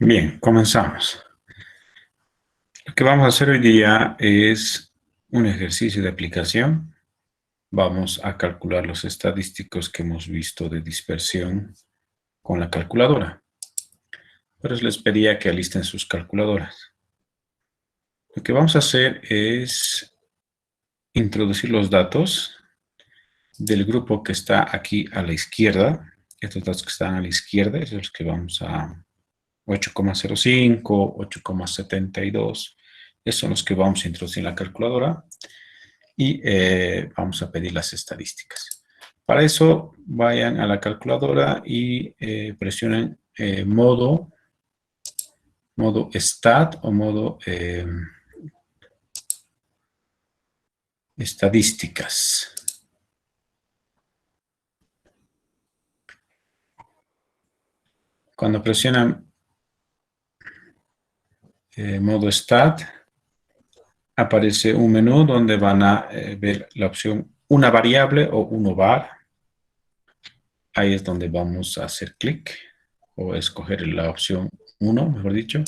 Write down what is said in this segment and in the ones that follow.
Bien, comenzamos. Lo que vamos a hacer hoy día es un ejercicio de aplicación. Vamos a calcular los estadísticos que hemos visto de dispersión con la calculadora. Pero les pedía que alisten sus calculadoras. Lo que vamos a hacer es introducir los datos del grupo que está aquí a la izquierda. Estos datos que están a la izquierda, esos son los que vamos a 8,05, 8,72. Esos son los que vamos a introducir en la calculadora y vamos a pedir las estadísticas. Para eso, vayan a la calculadora y presionen modo stat o modo estadísticas. Cuando presionan modo stat, aparece un menú donde van a ver la opción una variable o uno var. Ahí es donde vamos a hacer clic o escoger la opción 1, mejor dicho.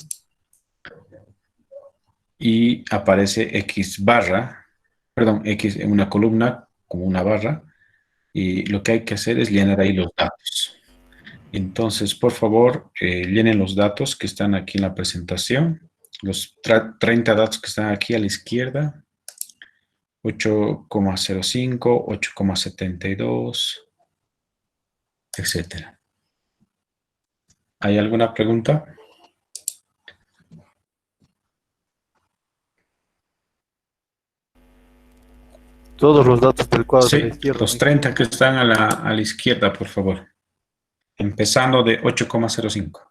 Y aparece X barra, perdón, X en una columna como una barra. Y lo que hay que hacer es llenar ahí los datos. Entonces, por favor, llenen los datos que están aquí en la presentación. Los 30 datos que están aquí a la izquierda. 8,05, 8,72, etcétera. ¿Hay alguna pregunta? Todos los datos del cuadro Sí, de la izquierda. los 30 que están a la izquierda, por favor. Empezando de 8,05.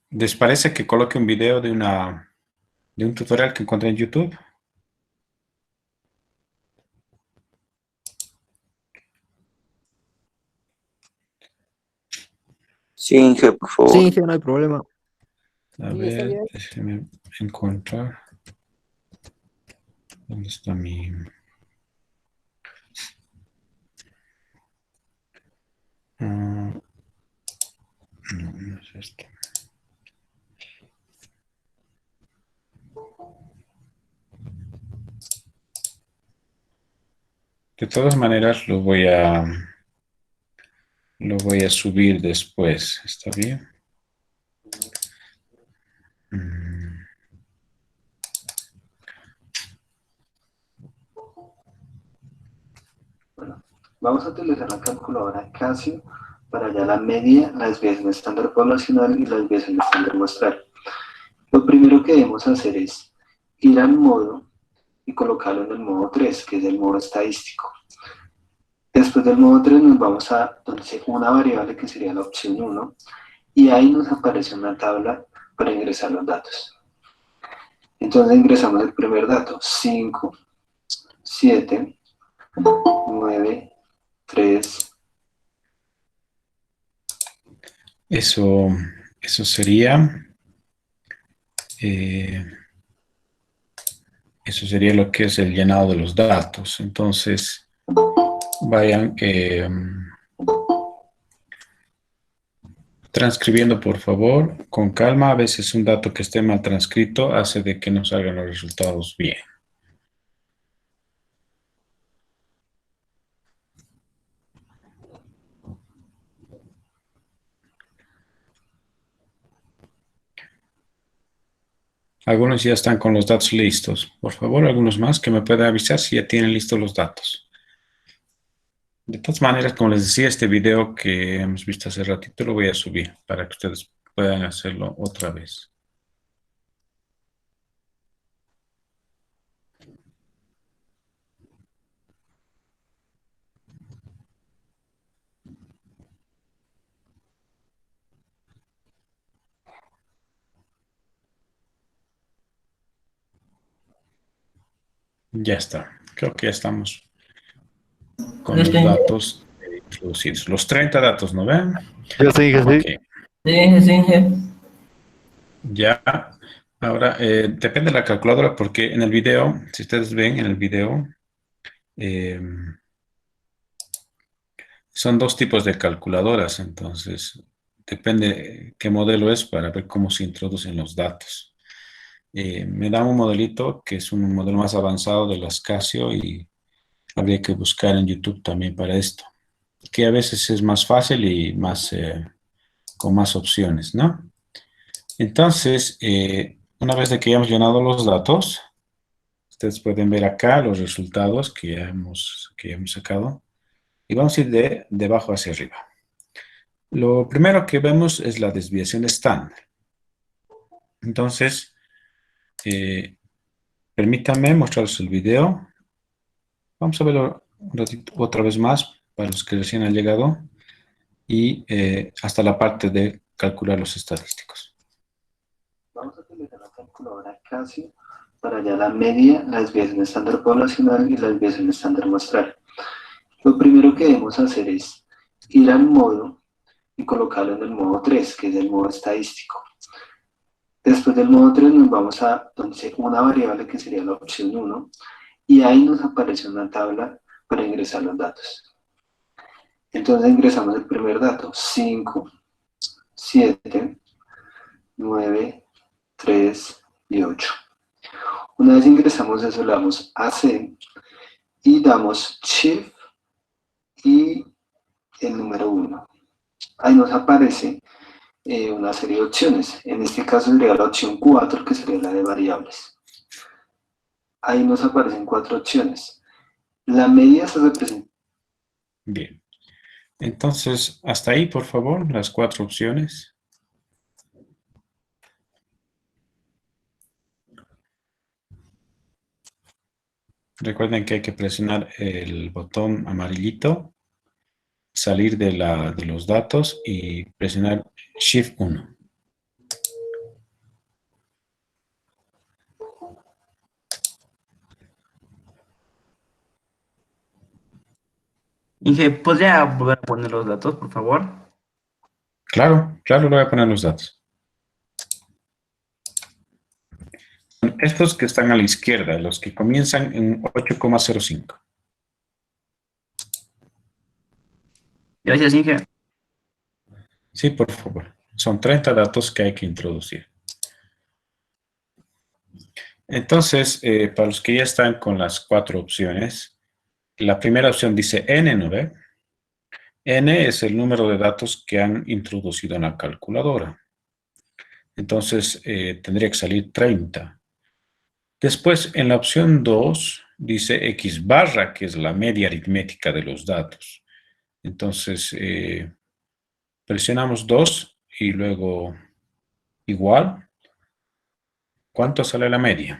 ¿Les parece que coloque un video de un tutorial que encontré en YouTube? Sí, Inge, por favor. Sí, Inge, no hay problema. A Sí, está ver, bien. déjenme encontrar. ¿Dónde está mi...? No, no es esto. De todas maneras, lo voy a subir después. ¿Está bien? Bueno, vamos a utilizar la calculadora Casio para hallar la media, la desviación estándar poblacional y la desviación estándar muestral. Lo primero que debemos hacer es ir al modo y colocarlo en el modo 3, que es el modo estadístico. Después del modo 3 nos vamos a una variable que sería la opción 1 y ahí nos aparece una tabla para ingresar los datos. Entonces ingresamos el primer dato, 5, 7, 9, 3. Eso sería... eso sería lo que es el llenado de los datos. Entonces, vayan transcribiendo, por favor, con calma. A veces un dato que esté mal transcrito hace de que no salgan los resultados bien. Algunos ya están con los datos listos. Por favor, algunos más que me puedan avisar si ya tienen listos los datos. De todas maneras, como les decía, este video que hemos visto hace ratito lo voy a subir para que ustedes puedan hacerlo otra vez. Ya está. Creo que ya estamos con los datos introducidos. Los 30 datos, ¿no ven? Ya está, Inge, sí. Ok. Sí, Inge. Ya. Ahora, depende de la calculadora porque en el video, si ustedes ven en el video, eh, son dos tipos de calculadoras, entonces depende qué modelo es para ver cómo se introducen los datos. Me da un modelito que es un modelo más avanzado de las Casio y habría que buscar en YouTube también para esto, que a veces es más fácil y más, con más opciones, ¿no? Entonces, una vez de que hayamos llenado los datos, ustedes pueden ver acá los resultados que ya hemos sacado y vamos a ir de abajo hacia arriba. Lo primero que vemos es la desviación estándar. Entonces, permítanme mostrarles el video. Vamos a verlo un ratito, otra vez más para los que recién han llegado y hasta la parte de calcular los estadísticos. Vamos a utilizar la calculadora Casio para hallar la media, la desviación estándar poblacional y la desviación estándar muestral. Lo primero que debemos hacer es ir al modo y colocarlo en el modo 3, que es el modo estadístico. Después del modo 3 nos vamos a donde dice una variable que sería la opción 1 y ahí nos aparece una tabla para ingresar los datos. Entonces ingresamos el primer dato, 5, 7, 9, 3 y 8. Una vez ingresamos eso, le damos AC y damos Shift y el número 1. Ahí nos aparece una serie de opciones. En este caso sería la opción 4, que sería la de variables. Ahí nos aparecen 4 opciones. La media se representa. Bien. Entonces, hasta ahí, por favor, las 4 opciones. Recuerden que hay que presionar el botón amarillito, salir de los datos y presionar Shift 1. Inge, ¿podría volver a poner los datos, por favor? Claro, claro, le voy a poner los datos. Estos que están a la izquierda, los que comienzan en 8,05. Gracias, Inge. Sí, por favor. Son 30 datos que hay que introducir. Entonces, para los que ya están con las 4 opciones, la primera opción dice N, ¿no ve? N es el número de datos que han introducido en la calculadora. Entonces, tendría que salir 30. Después, en la opción 2, dice X barra, que es la media aritmética de los datos. Entonces, presionamos 2 y luego igual. ¿Cuánto sale la media?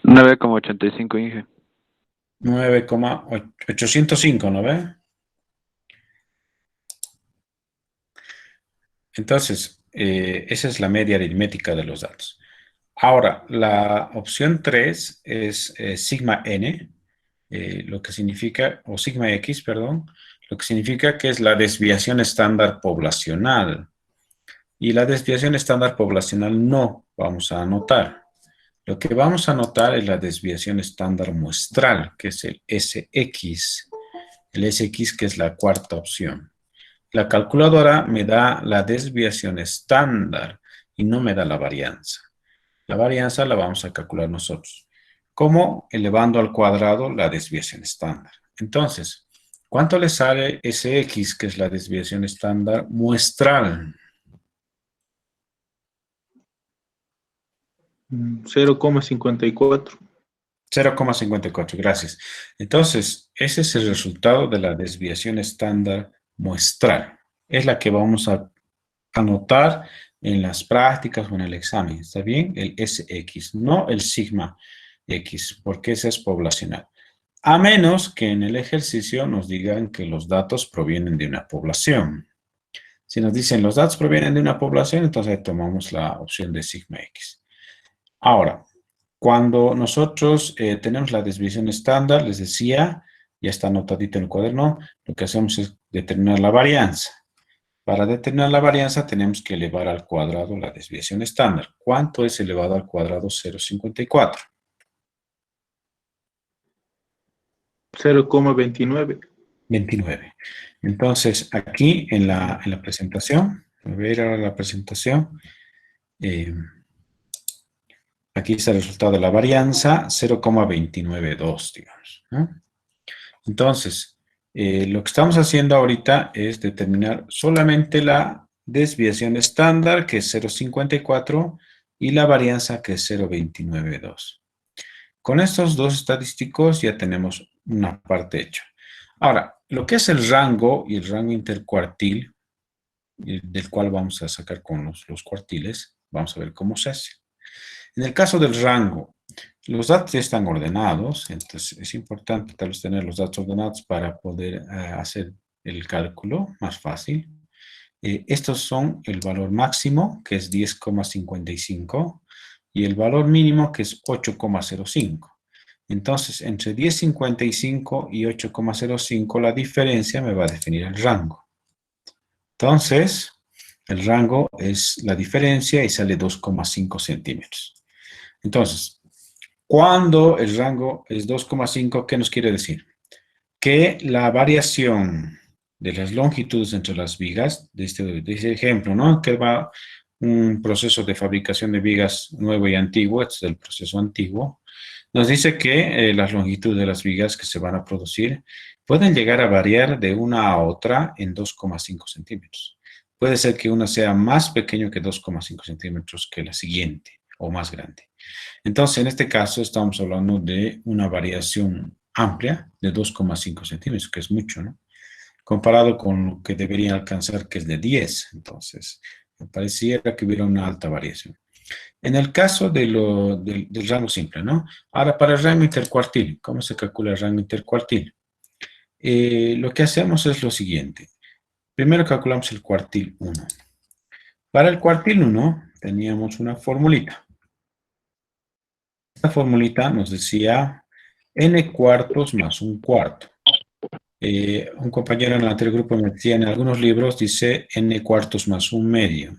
$9,85, Inge. 9,805, ¿no ve? Entonces, esa es la media aritmética de los datos. Ahora, la opción 3 es sigma n, lo que significa, o sigma x, perdón, lo que significa que es la desviación estándar poblacional. Y la desviación estándar poblacional no vamos a anotar. Lo que vamos a anotar es la desviación estándar muestral, que es el SX. El SX, que es la cuarta opción. La calculadora me da la desviación estándar y no me da la varianza. La varianza la vamos a calcular nosotros. ¿Cómo? Elevando al cuadrado la desviación estándar. Entonces, ¿cuánto le sale SX, que es la desviación estándar muestral? 0,54. 0,54, gracias. Entonces, ese es el resultado de la desviación estándar muestral. Es la que vamos a anotar en las prácticas o en el examen. ¿Está bien? El SX, no el sigma X, porque ese es poblacional. A menos que en el ejercicio nos digan que los datos provienen de una población. Si nos dicen los datos provienen de una población, entonces tomamos la opción de sigma X. Ahora, cuando nosotros tenemos la desviación estándar, les decía, ya está anotadito en el cuaderno, lo que hacemos es determinar la varianza. Para determinar la varianza tenemos que elevar al cuadrado la desviación estándar. ¿Cuánto es elevado al cuadrado 0,54? 0,29. 29. Entonces, aquí en la presentación, voy a ir ahora a la presentación. Aquí está el resultado de la varianza, 0,292, digamos, ¿no? Entonces, lo que estamos haciendo ahorita es determinar solamente la desviación estándar, que es 0,54, y la varianza, que es 0,292. Con estos dos estadísticos ya tenemos una parte hecha. Ahora, lo que es el rango y el rango intercuartil, del cual vamos a sacar con los cuartiles, vamos a ver cómo se hace. En el caso del rango, los datos ya están ordenados, entonces es importante tal vez tener los datos ordenados para poder hacer el cálculo más fácil. Estos son el valor máximo, que es 10,55, y el valor mínimo, que es 8,05. Entonces, entre 10,55 y 8,05, la diferencia me va a definir el rango. Entonces, el rango es la diferencia y sale 2,5 centímetros. Entonces, cuando el rango es 2,5, ¿qué nos quiere decir? Que la variación de las longitudes entre las vigas, de este ejemplo, ¿no? Que va un proceso de fabricación de vigas nuevo y antiguo, este es el proceso antiguo, nos dice que las longitudes de las vigas que se van a producir pueden llegar a variar de una a otra en 2,5 centímetros. Puede ser que una sea más pequeño que 2,5 centímetros que la siguiente, o más grande. Entonces, en este caso, estamos hablando de una variación amplia de 2,5 centímetros, que es mucho, ¿no? Comparado con lo que debería alcanzar, que es de 10. Entonces, me pareciera que hubiera una alta variación. En el caso del rango simple, ¿no? Ahora, para el rango intercuartil, ¿cómo se calcula el rango intercuartil? Lo que hacemos es lo siguiente. Primero calculamos el cuartil 1. Para el cuartil 1 teníamos una formulita. Esta formulita nos decía n cuartos más un cuarto. Un compañero en el anterior grupo me decía, en algunos libros dice n cuartos más un medio.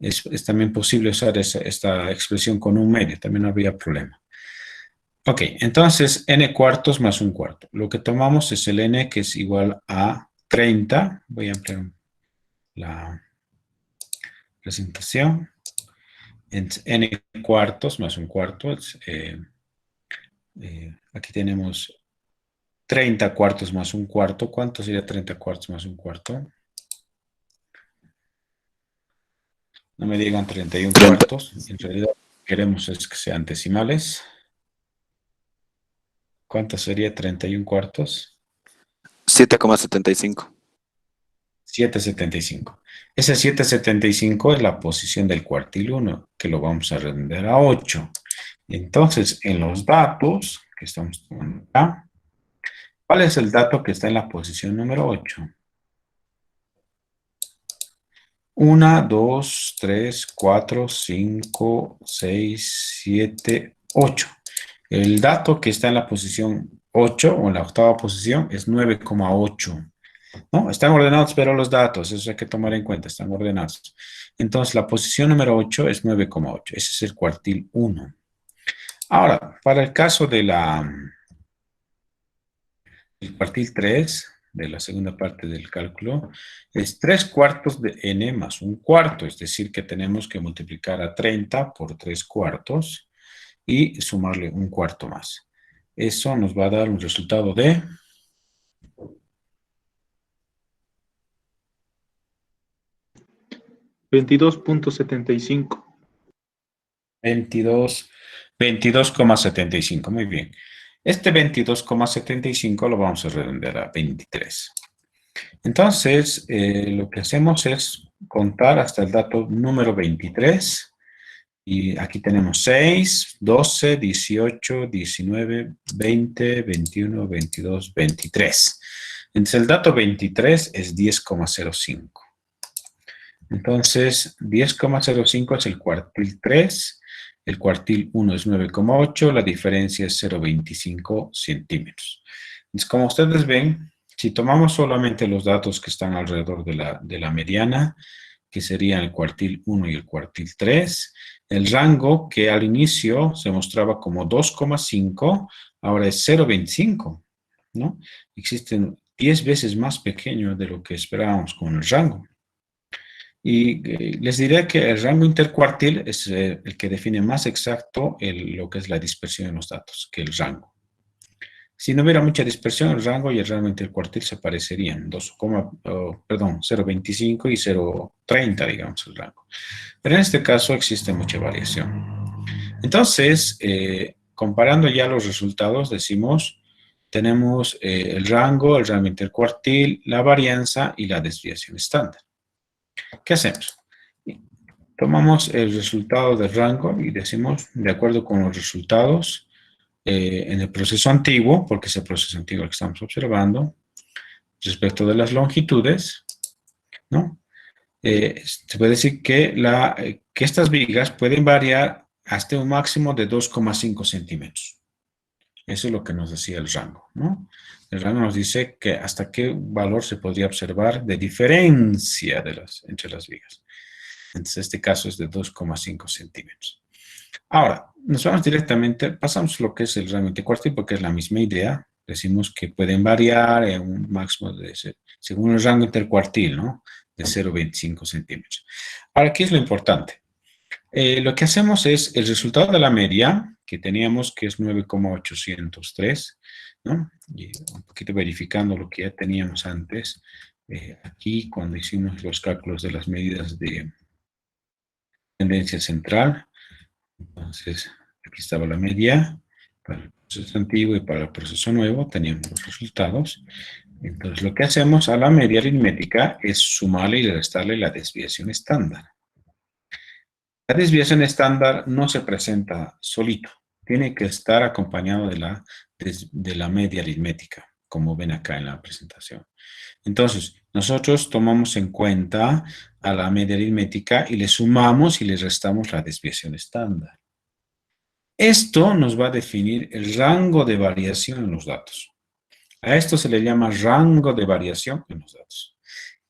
Es también posible usar esta expresión con un medio, también no había problema. Ok, entonces n cuartos más un cuarto. Lo que tomamos es el n, que es igual a 30. Voy a ampliar la presentación. N cuartos más un cuarto. Aquí tenemos 30 cuartos más un cuarto. ¿Cuánto sería 30 cuartos más un cuarto? No me digan 31 cuartos. En realidad queremos es que sean decimales. ¿Cuánto sería 31 cuartos? 7,75. 7,75. Ese 7,75 es la posición del cuartil 1, que lo vamos a redondear a 8. Entonces, en los datos que estamos tomando acá, ¿cuál es el dato que está en la posición número 8? 1, 2, 3, 4, 5, 6, 7, 8. El dato que está en la posición 8 o en la octava posición es 9,8. ¿No? Están ordenados, pero los datos, eso hay que tomar en cuenta, están ordenados. Entonces, la posición número 8 es 9,8. Ese es el cuartil 1. Ahora, para el caso del cuartil 3, de la segunda parte del cálculo, es 3 cuartos de n más un cuarto, es decir, que tenemos que multiplicar a 30 por 3 cuartos y sumarle un cuarto más. Eso nos va a dar un resultado de 22,75. 22,75, muy bien. Este 22,75 lo vamos a redondear a 23. Entonces, lo que hacemos es contar hasta el dato número 23. Y aquí tenemos 6, 12, 18, 19, 20, 21, 22, 23. Entonces, el dato 23 es 10,05. Entonces, 10,05 es el cuartil 3. El cuartil 1 es 9,8. La diferencia es 0,25 centímetros. Entonces, como ustedes ven, Si tomamos solamente los datos que están alrededor de la mediana, que serían el cuartil 1 y el cuartil 3, el rango que al inicio se mostraba como 2,5, ahora es 0,25, ¿no? Existen 10 veces más pequeño de lo que esperábamos con el rango. Y les diré que el rango intercuartil es el que define más exacto lo que es la dispersión en los datos, que el rango. Si no hubiera mucha dispersión, el rango y el rango intercuartil se parecerían, 0,25 y 0,30, digamos, el rango. Pero en este caso existe mucha variación. Entonces, comparando ya los resultados, decimos, tenemos el rango intercuartil, la varianza y la desviación estándar. ¿Qué hacemos? Tomamos el resultado del rango y decimos, de acuerdo con los resultados, en el proceso antiguo, porque es el proceso antiguo que estamos observando, respecto de las longitudes, ¿no? Se puede decir que estas vigas pueden variar hasta un máximo de 2,5 centímetros. Eso es lo que nos decía el rango, ¿no? El rango nos dice que hasta qué valor se podría observar de diferencia entre las vigas. Entonces, este caso es de 2,5 centímetros. Ahora, nos vamos directamente, pasamos lo que es el rango intercuartil porque es la misma idea. Decimos que pueden variar en un máximo según el rango intercuartil, ¿no? De 0,25 centímetros. Ahora, ¿qué es lo importante? Lo que hacemos es el resultado de la media, que teníamos que es 9,803, ¿no? Y un poquito verificando lo que ya teníamos antes, aquí cuando hicimos los cálculos de las medidas de tendencia central. Entonces, aquí estaba la media para el proceso antiguo y para el proceso nuevo, teníamos los resultados. Entonces, lo que hacemos a la media aritmética es sumarle y restarle la desviación estándar. La desviación estándar no se presenta solito, tiene que estar acompañado de la media aritmética, como ven acá en la presentación. Entonces, nosotros tomamos en cuenta a la media aritmética y le sumamos y le restamos la desviación estándar. Esto nos va a definir el rango de variación en los datos. A esto se le llama rango de variación en los datos.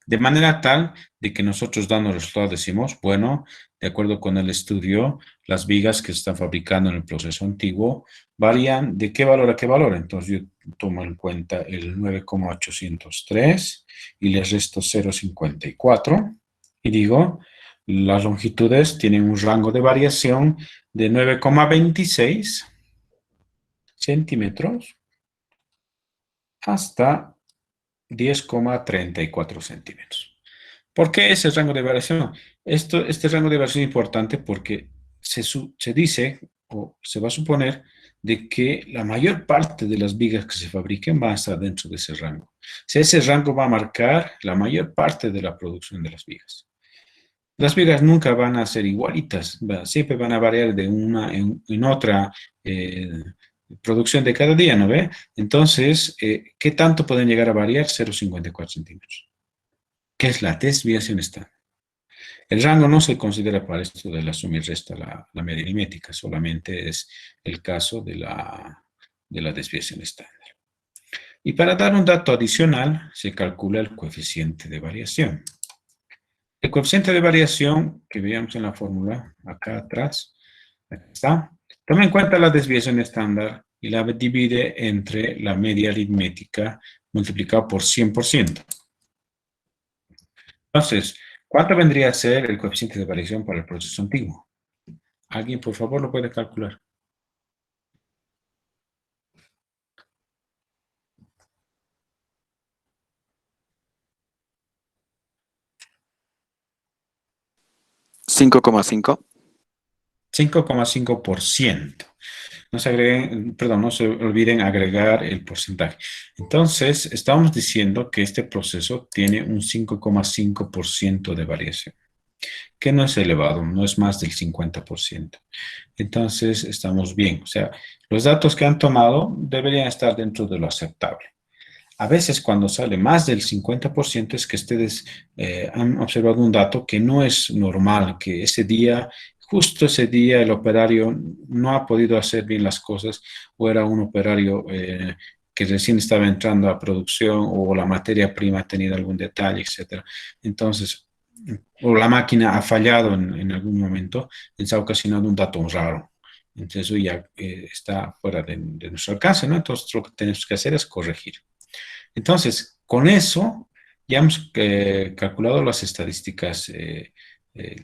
De manera tal de que nosotros dando el resultado decimos, bueno, de acuerdo con el estudio, las vigas que se están fabricando en el proceso antiguo varían de qué valor a qué valor. Entonces yo tomo en cuenta el 9,803 y les resto 0,54 y digo, las longitudes tienen un rango de variación de 9,26 centímetros hasta 10,34 centímetros. ¿Por qué ese rango de variación? Este rango de variación es importante porque se dice o se va a suponer de que la mayor parte de las vigas que se fabriquen van a estar dentro de ese rango. O sea, ese rango va a marcar la mayor parte de la producción de las vigas. Las vigas nunca van a ser igualitas, siempre van a variar de una en otra producción de cada día, ¿no ve? Entonces, ¿qué tanto pueden llegar a variar? 0,54 centímetros. ¿Qué es la desviación estándar? El rango no se considera para esto de la suma y resta la media aritmética, solamente es el caso de la desviación estándar. Y para dar un dato adicional, se calcula el coeficiente de variación. El coeficiente de variación que veíamos en la fórmula, acá atrás, aquí está. Toma en cuenta la desviación estándar y la divide entre la media aritmética multiplicado por 100%. Entonces, ¿cuánto vendría a ser el coeficiente de variación para el proceso antiguo? ¿Alguien, por favor, lo puede calcular? ¿5,5? 5,5%. No se olviden agregar el porcentaje. Entonces, estamos diciendo que este proceso tiene un 5,5% de variación, que no es elevado, no es más del 50%. Entonces, estamos bien. O sea, los datos que han tomado deberían estar dentro de lo aceptable. A veces cuando sale más del 50% es que ustedes han observado un dato que no es normal, que justo ese día el operario no ha podido hacer bien las cosas o era un operario que que recién estaba entrando a producción o la materia prima ha tenido algún detalle, etcétera. Entonces, o la máquina ha fallado en algún momento, está ocasionando un dato raro. Entonces, eso ya está fuera de nuestro alcance, ¿no? Entonces, lo que tenemos que hacer es corregir. Entonces, con eso, ya hemos calculado las estadísticas,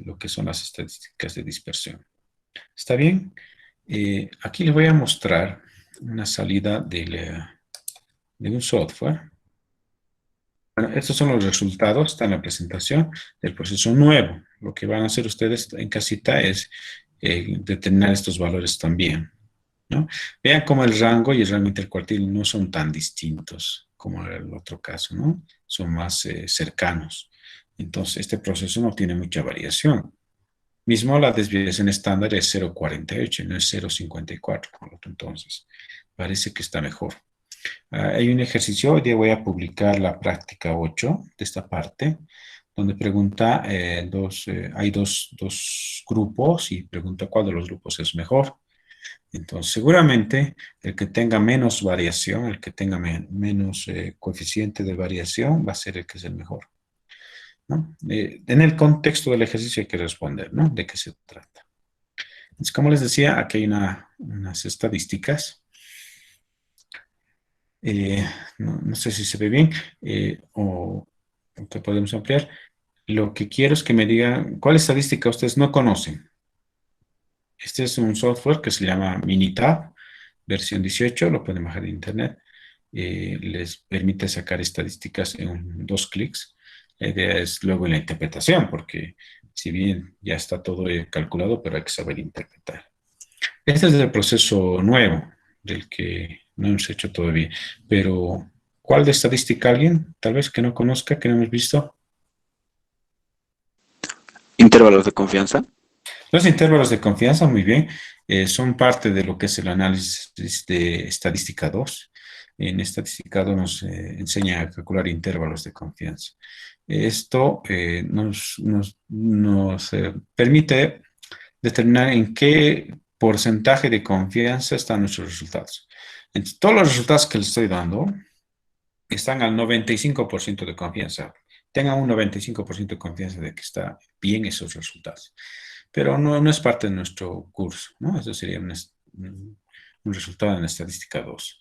lo que son las estadísticas de dispersión. ¿Está bien? Aquí les voy a mostrar una salida de un software. Bueno, estos son los resultados, está en la presentación del proceso nuevo. Lo que van a hacer ustedes en casita es determinar estos valores también, ¿no? Vean cómo el rango y el rango intercuartil no son tan distintos como en el otro caso, ¿no? Son más cercanos. Entonces, este proceso no tiene mucha variación. Mismo la desviación estándar es 0,48, no es 0,54 como el otro. Entonces, parece que está mejor. Hay un ejercicio, hoy día voy a publicar la práctica 8 de esta parte, donde pregunta, hay dos grupos y pregunta cuál de los grupos es mejor. Entonces, seguramente el que tenga menos variación, el que tenga menos coeficiente de variación, va a ser el que es el mejor, ¿no? En el contexto del ejercicio hay que responder, ¿no? ¿De qué se trata? Entonces, como les decía, aquí hay unas estadísticas. No sé si se ve bien o que podemos ampliar. Lo que quiero es que me digan cuál estadística ustedes no conocen. Este es un software que se llama Minitab, versión 18, lo pueden bajar de internet. Les permite sacar estadísticas en 2 clics. La idea es luego en la interpretación, porque si bien ya está todo calculado, pero hay que saber interpretar. Este es el proceso nuevo, del que no hemos hecho todavía. Pero, ¿cuál de estadística alguien? Tal vez que no conozca, que no hemos visto. Intervalos de confianza. Los intervalos de confianza, muy bien, son parte de lo que es el análisis de estadística 2. En estadística 2 nos enseña a calcular intervalos de confianza. Esto nos permite determinar en qué porcentaje de confianza están nuestros resultados. Entonces, todos los resultados que les estoy dando están al 95% de confianza. Tengan un 95% de confianza de que están bien esos resultados. Pero no es parte de nuestro curso, ¿no? Eso sería un resultado en estadística 2.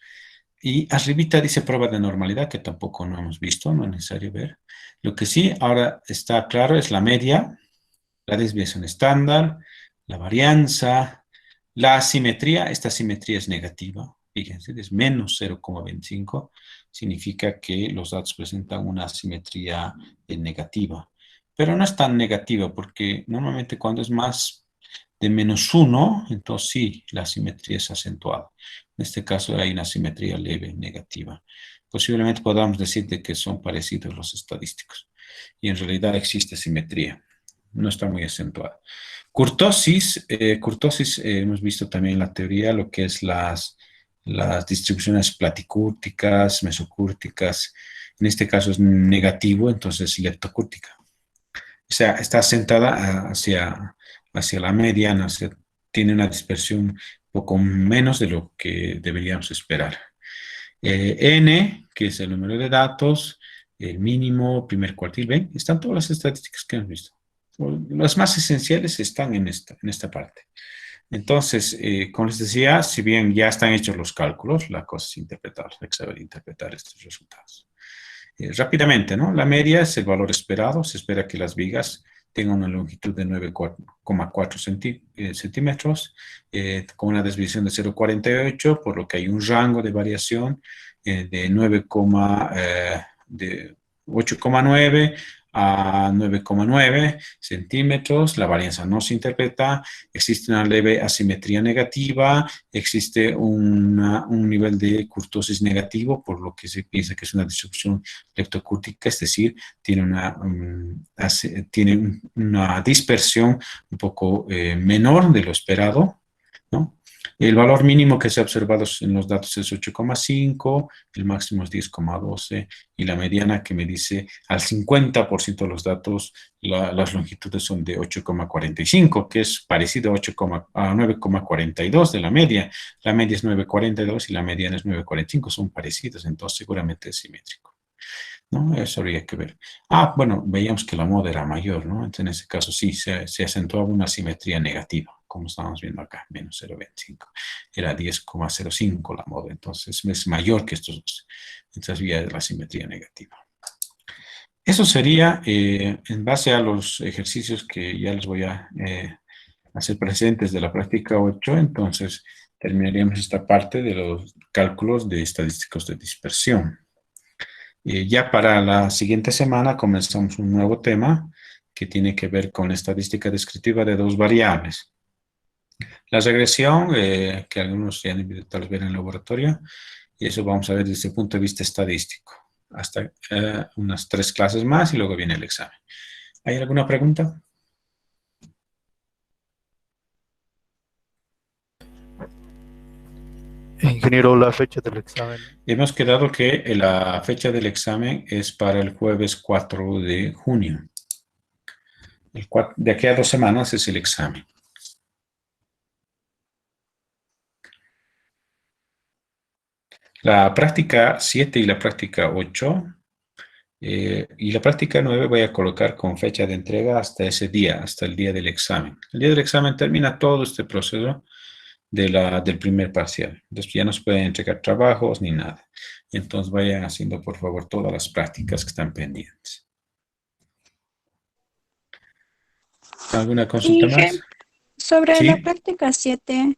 Y arribita dice prueba de normalidad, que tampoco no hemos visto, no es necesario ver. Lo que sí ahora está claro es la media, la desviación estándar, la varianza, la asimetría. Esta asimetría es negativa, fíjense, es menos 0,25, significa que los datos presentan una asimetría negativa. Pero no es tan negativa porque normalmente cuando es más de -1, entonces sí, la asimetría es acentuada. En este caso hay una asimetría leve negativa. Posiblemente podamos decir de que son parecidos los estadísticos. Y en realidad existe asimetría. No está muy acentuada. Kurtosis, hemos visto también en la teoría lo que es las distribuciones platicúrticas, mesocúrticas. En este caso es negativo, entonces leptocúrtica. O sea, está sentada hacia la mediana, tiene una dispersión un poco menos de lo que deberíamos esperar. N, que es el número de datos, el mínimo, primer cuartil, ¿ven? Están todas las estadísticas que hemos visto. Las más esenciales están en esta parte. Entonces, como les decía, si bien ya están hechos los cálculos, la cosa es interpretarlos, hay que saber interpretar estos resultados. Rápidamente, ¿no? La media es el valor esperado. Se espera que las vigas tengan una longitud de 9,4 centímetros, con una desviación de 0,48, por lo que hay un rango de variación de 8,9 a 9,9 centímetros. La varianza no se interpreta, existe una leve asimetría negativa, existe un nivel de kurtosis negativo, por lo que se piensa que es una distribución leptocúrtica, es decir, tiene una dispersión un poco menor de lo esperado, ¿no? El valor mínimo que se ha observado en los datos es 8,5, el máximo es 10,12 y la mediana que me dice al 50% de los datos las longitudes son de 8,45, que es parecido a 9,42 de la media. La media es 9,42 y la mediana es 9,45, son parecidos, entonces seguramente es simétrico, ¿no? Eso habría que ver. Bueno, veíamos que la moda era mayor, ¿no? Entonces, en ese caso sí, se acentuaba una simetría negativa, como estamos viendo acá, menos 0,25. Era 10,05 la moda, entonces es mayor que estos dos. Entonces había la simetría negativa. Eso sería en base a los ejercicios que ya les voy a hacer presentes de la práctica 8, entonces terminaríamos esta parte de los cálculos de estadísticos de dispersión. Ya para la siguiente semana comenzamos un nuevo tema que tiene que ver con la estadística descriptiva de dos variables. La regresión, que algunos ya han visto tal vez en el laboratorio, y eso vamos a ver desde el punto de vista estadístico. Hasta unas 3 clases más y luego viene el examen. ¿Hay alguna pregunta? Ingeniero, la fecha del examen. Hemos quedado que la fecha del examen es para el jueves 4 de junio. De aquí a 2 semanas es el examen. La práctica 7 y la práctica 8 y la práctica 9 voy a colocar con fecha de entrega hasta ese día, hasta el día del examen. El día del examen termina todo este proceso del primer parcial. Entonces ya no se pueden entregar trabajos ni nada. Entonces vayan haciendo por favor todas las prácticas que están pendientes. ¿Alguna consulta más? Sobre ¿Sí? la práctica 7,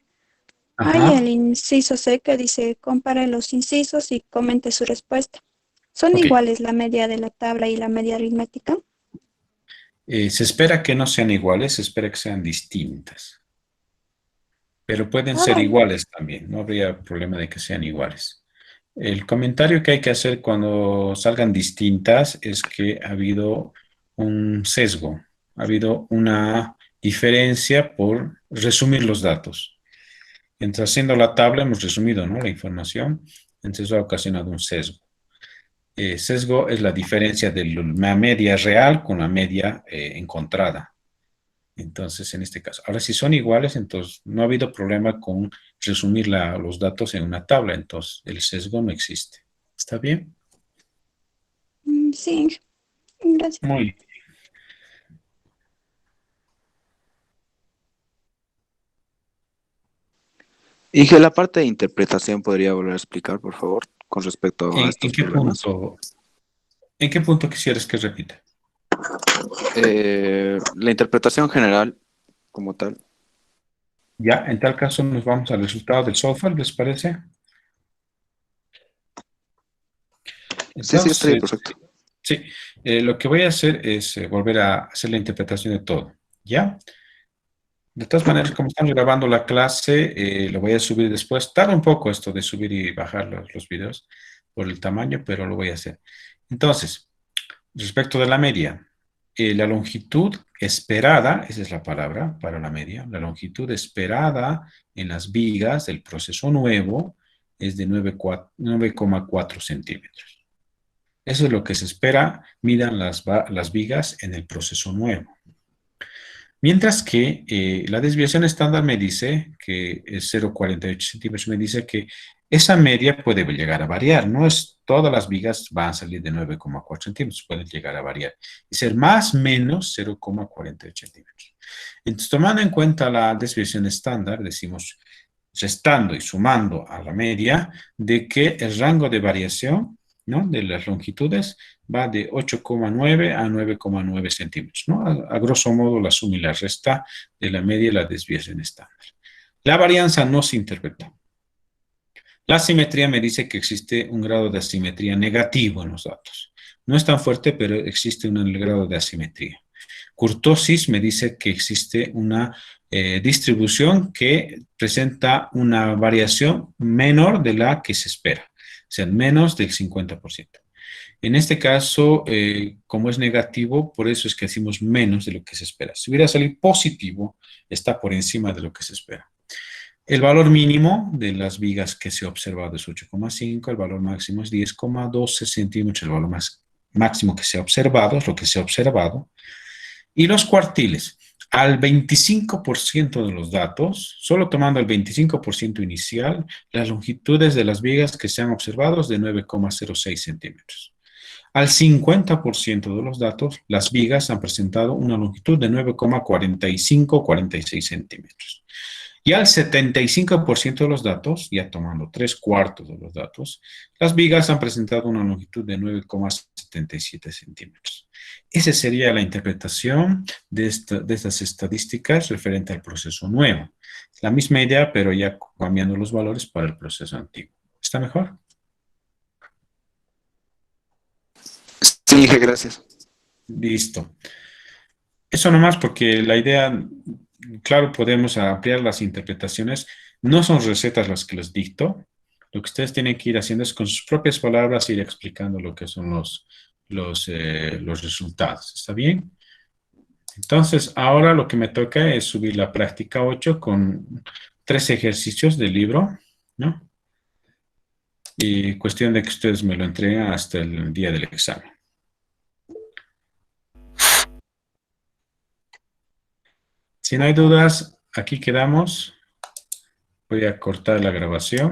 Ajá. hay el inciso C que dice compare los incisos y comente su respuesta. ¿Son Ok. iguales la media de la tabla y la media aritmética? Se espera que no sean iguales, se espera que sean distintas. Pero pueden ser Vale. iguales también, no habría problema de que sean iguales. El comentario que hay que hacer cuando salgan distintas es que ha habido un sesgo, ha habido una diferencia por resumir los datos. Entonces, haciendo la tabla hemos resumido, ¿no?, la información, entonces eso ha ocasionado un sesgo. Sesgo es la diferencia de la media real con la media encontrada. Entonces, en este caso. Ahora, si son iguales, entonces no ha habido problema con resumir los datos en una tabla. Entonces, el sesgo no existe. ¿Está bien? Sí, gracias. Muy bien. Y que la parte de interpretación podría volver a explicar, por favor, con respecto a ¿En estos qué problemas. punto? ¿En qué punto quisieras que repita? La interpretación general, como tal. Ya, en tal caso nos vamos al resultado del software, ¿les parece? Sí, estaría Entonces, perfecto. sí, lo que voy a hacer es volver a hacer la interpretación de todo, ¿ya? De todas maneras, como estamos grabando la clase, lo voy a subir después. Tarda un poco esto de subir y bajar los videos por el tamaño, pero lo voy a hacer. Entonces, respecto de la media, la longitud esperada, esa es la palabra para la media, la longitud esperada en las vigas del proceso nuevo es de 9,4 centímetros. Eso es lo que se espera, midan las vigas en el proceso nuevo. Mientras que la desviación estándar me dice que es 0,48 centímetros, me dice que esa media puede llegar a variar. No es todas las vigas van a salir de 9,4 centímetros, pueden llegar a variar y ser más o menos 0,48 centímetros. Entonces, tomando en cuenta la desviación estándar, decimos, restando y sumando a la media, de que el rango de variación, ¿no?, de las longitudes va de 8,9 a 9,9 centímetros, ¿no? A grosso modo, la suma y la resta de la media y la desviación estándar. La varianza no se interpreta. La asimetría me dice que existe un grado de asimetría negativo en los datos. No es tan fuerte, pero existe un grado de asimetría. Kurtosis me dice que existe una distribución que presenta una variación menor de la que se espera, o sea, menos del 50%. En este caso, como es negativo, por eso es que decimos menos de lo que se espera. Si hubiera salido positivo, está por encima de lo que se espera. El valor mínimo de las vigas que se ha observado es 8,5, el valor máximo es 10,12 centímetros, el valor máximo que se ha observado es lo que se ha observado. Y los cuartiles, al 25% de los datos, solo tomando el 25% inicial, las longitudes de las vigas que se han observado es de 9,06 centímetros. Al 50% de los datos, las vigas han presentado una longitud de 9,45-46 centímetros. Y al 75% de los datos, ya tomando 3/4 de los datos, las vigas han presentado una longitud de 9,77 centímetros. Esa sería la interpretación de estas estadísticas referente al proceso nuevo. La misma idea, pero ya cambiando los valores para el proceso antiguo. ¿Está mejor? Sí, Inge, gracias. Listo. Eso nomás porque la idea, claro, podemos ampliar las interpretaciones. No son recetas las que les dicto. Lo que ustedes tienen que ir haciendo es con sus propias palabras ir explicando lo que son los resultados. ¿Está bien? Entonces, ahora lo que me toca es subir la práctica 8 con 3 ejercicios del libro, ¿no? Y cuestión de que ustedes me lo entreguen hasta el día del examen. Si no hay dudas, aquí quedamos. Voy a cortar la grabación.